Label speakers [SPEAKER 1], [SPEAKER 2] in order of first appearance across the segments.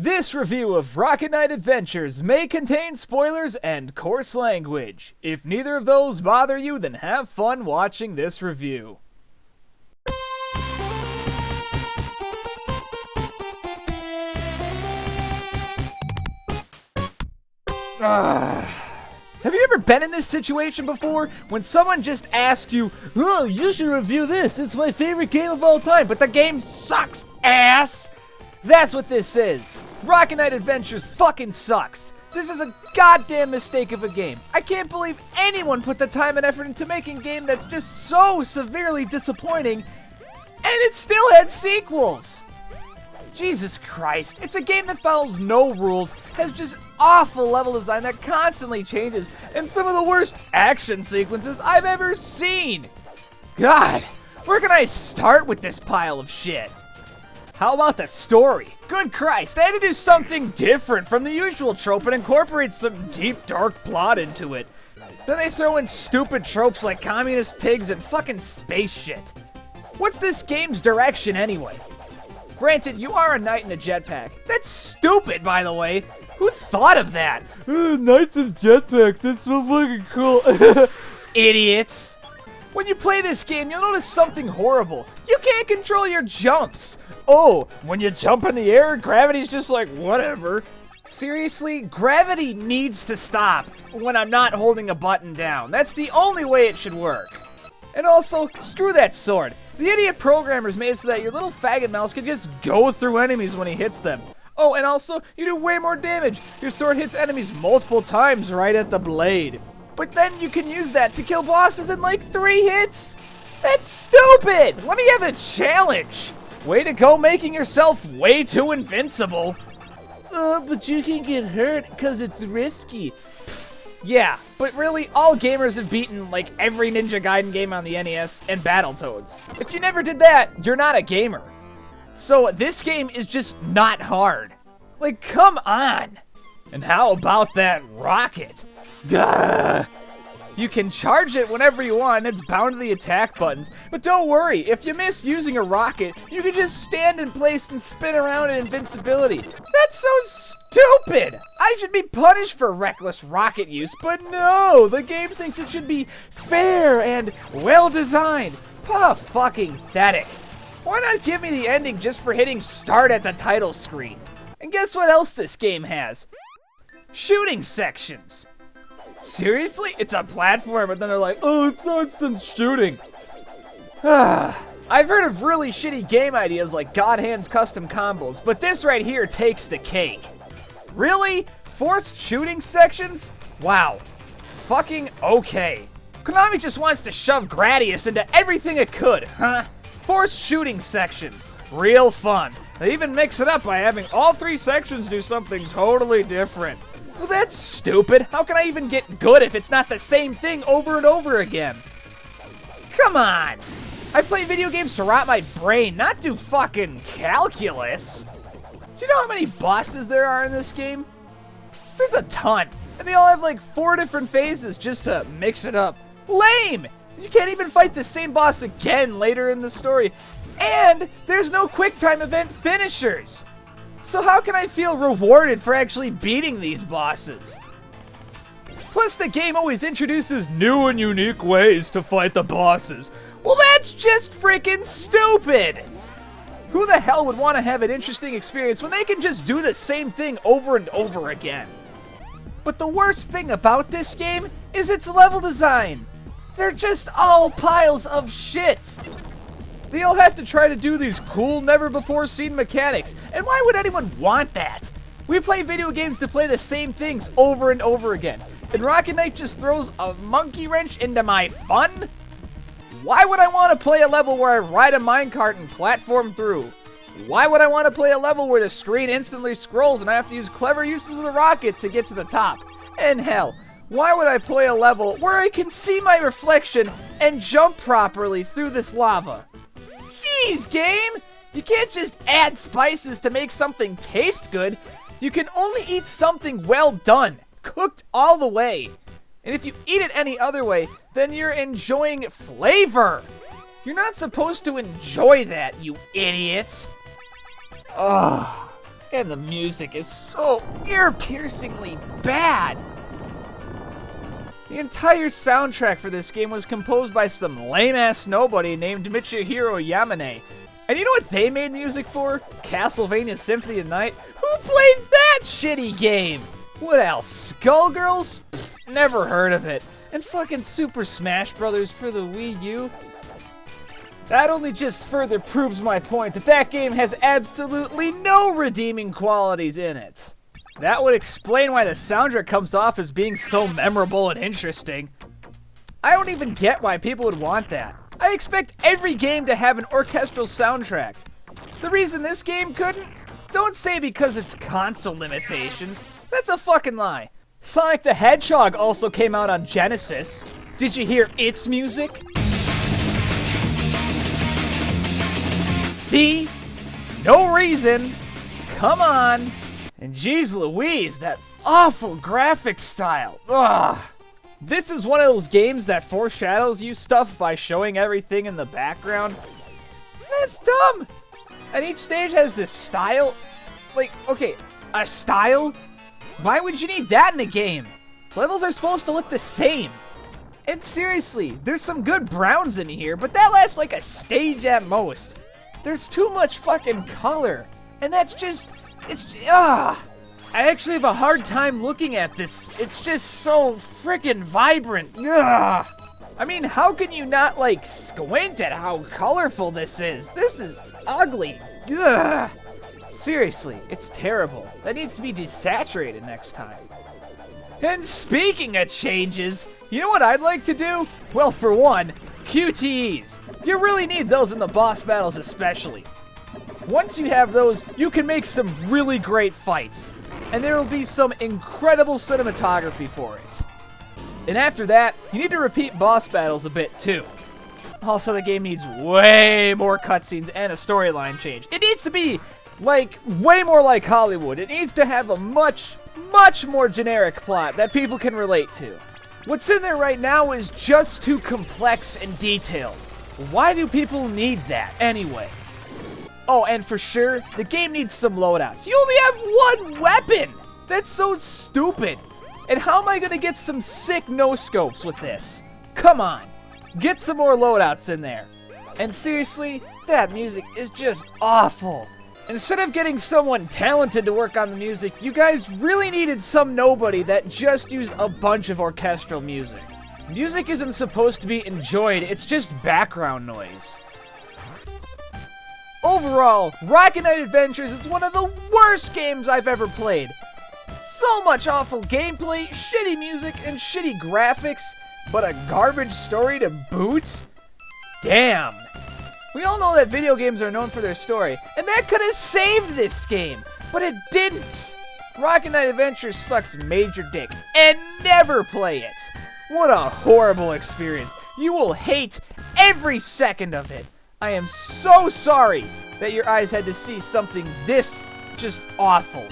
[SPEAKER 1] This review of Rocket Knight Adventures may contain spoilers and coarse language. If neither of those bother you, then have fun watching this review. Have you ever been in this situation before? When someone just asks you, "Oh, you should review this, it's my favorite game of all time," but the game sucks, ass? That's what this is. Rocket Knight Adventures fucking sucks. This is a goddamn mistake of a game. I can't believe anyone put the time and effort into making a game that's just so severely disappointing, and it still had sequels. Jesus Christ, it's a game that follows no rules, has just awful level design that constantly changes, and some of the worst action sequences I've ever seen. God, where can I start with this pile of shit? How about the story? Good Christ, they had to do something different from the usual trope and incorporate some deep, dark plot into it. Then they throw in stupid tropes like communist pigs and fucking space shit. What's this game's direction anyway? Granted, you are a knight in a jetpack. That's stupid, by the way. Who thought of that? Knights in jetpacks, that's so fucking cool. Idiots. When you play this game, you'll notice something horrible. You can't control your jumps. Oh, when you jump in the air, gravity's just like, whatever. Seriously, gravity needs to stop when I'm not holding a button down. That's the only way it should work. And also, screw that sword. The idiot programmers made it so that your little faggot mouse can just go through enemies when he hits them. Oh, and also, you do way more damage. Your sword hits enemies multiple times right at the blade. But then you can use that to kill bosses in like 3 hits? That's stupid! Let me have a challenge! Way to go making yourself way too invincible. But you can get hurt because it's risky. Yeah, but really, all gamers have beaten like every Ninja Gaiden game on the NES and Battletoads. If you never did that, you're not a gamer. So this game is just not hard. Like, come on! And how about that rocket? Gah! You can charge it whenever you want, and it's bound to the attack buttons. But don't worry, if you miss using a rocket, you can just stand in place and spin around in invincibility. That's so stupid! I should be punished for reckless rocket use, but no! The game thinks it should be fair and well-designed. Fucking pathetic. Why not give me the ending just for hitting start at the title screen? And guess what else this game has? Shooting sections. Seriously? It's a platform, but then they're like, oh, it's not some shooting. I've heard of really shitty game ideas like God Hand's custom combos, but this right here takes the cake. Really? Forced shooting sections? Wow. Fucking okay. Konami just wants to shove Gradius into everything it could, huh? Forced shooting sections. Real fun. They even mix it up by having all 3 sections do something totally different. Well, that's stupid. How can I even get good if it's not the same thing over and over again? Come on. I play video games to rot my brain, not do fucking calculus. Do you know how many bosses there are in this game? There's a ton. And they all have like 4 different phases just to mix it up. Lame! You can't even fight the same boss again later in the story. And there's no QuickTime event finishers. So how can I feel rewarded for actually beating these bosses? Plus, the game always introduces new and unique ways to fight the bosses. Well, that's just freaking stupid! Who the hell would want to have an interesting experience when they can just do the same thing over and over again? But the worst thing about this game is its level design. They're just all piles of shit. They all have to try to do these cool, never-before-seen mechanics, and why would anyone want that? We play video games to play the same things over and over again, and Rocket Knight just throws a monkey wrench into my fun? Why would I want to play a level where I ride a minecart and platform through? Why would I want to play a level where the screen instantly scrolls and I have to use clever uses of the rocket to get to the top? And hell, why would I play a level where I can see my reflection and jump properly through this lava? Jeez, game! You can't just add spices to make something taste good. You can only eat something well done, cooked all the way. And if you eat it any other way, then you're enjoying flavor. You're not supposed to enjoy that, you idiots. Ugh. And the music is so ear-piercingly bad. The entire soundtrack for this game was composed by some lame-ass nobody named Michihiro Yamane. And you know what they made music for? Castlevania Symphony of the Night? Who played that shitty game? What else? Skullgirls? Pfft, never heard of it. And fucking Super Smash Bros. For the Wii U? That only just further proves my point that that game has absolutely no redeeming qualities in it. That would explain why the soundtrack comes off as being so memorable and interesting. I don't even get why people would want that. I expect every game to have an orchestral soundtrack. The reason this game couldn't? Don't say because it's console limitations. That's a fucking lie. Sonic the Hedgehog also came out on Genesis. Did you hear its music? See? No reason. Come on. And geez Louise, that awful graphic style. Ugh. This is one of those games that foreshadows you stuff by showing everything in the background. That's dumb. And each stage has this style. Like, okay, a style? Why would you need that in a game? Levels are supposed to look the same. And seriously, there's some good browns in here, but that lasts like a stage at most. There's too much fucking color. And that's just, I actually have a hard time looking at this. It's just so freaking vibrant. Ugh. I mean, how can you not, like, squint at how colorful this is? This is ugly. Ugh. Seriously, it's terrible. That needs to be desaturated next time. And speaking of changes, you know what I'd like to do? Well, for one, QTEs. You really need those in the boss battles especially. Once you have those, you can make some really great fights. And there will be some incredible cinematography for it. And after that, you need to repeat boss battles a bit too. Also, the game needs way more cutscenes and a storyline change. It needs to be, like, way more like Hollywood. It needs to have a much more generic plot that people can relate to. What's in there right now is just too complex and detailed. Why do people need that anyway? Oh, and for sure, the game needs some loadouts. You only have one weapon! That's so stupid. And how am I gonna get some sick no-scopes with this? Come on, get some more loadouts in there. And seriously, that music is just awful. Instead of getting someone talented to work on the music, you guys really needed some nobody that just used a bunch of orchestral music. Music isn't supposed to be enjoyed, it's just background noise. Overall, Rocket Knight Adventures is one of the worst games I've ever played. So much awful gameplay, shitty music, and shitty graphics, but a garbage story to boot? Damn. We all know that video games are known for their story, and that could have saved this game, but it didn't. Rocket Knight Adventures sucks major dick, and never play it. What a horrible experience. You will hate every second of it. I am so sorry that your eyes had to see something this just awful.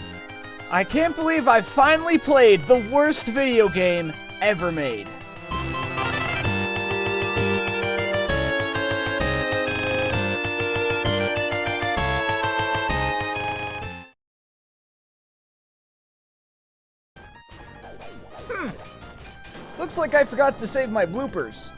[SPEAKER 1] I can't believe I finally played the worst video game ever made. Looks like I forgot to save my bloopers.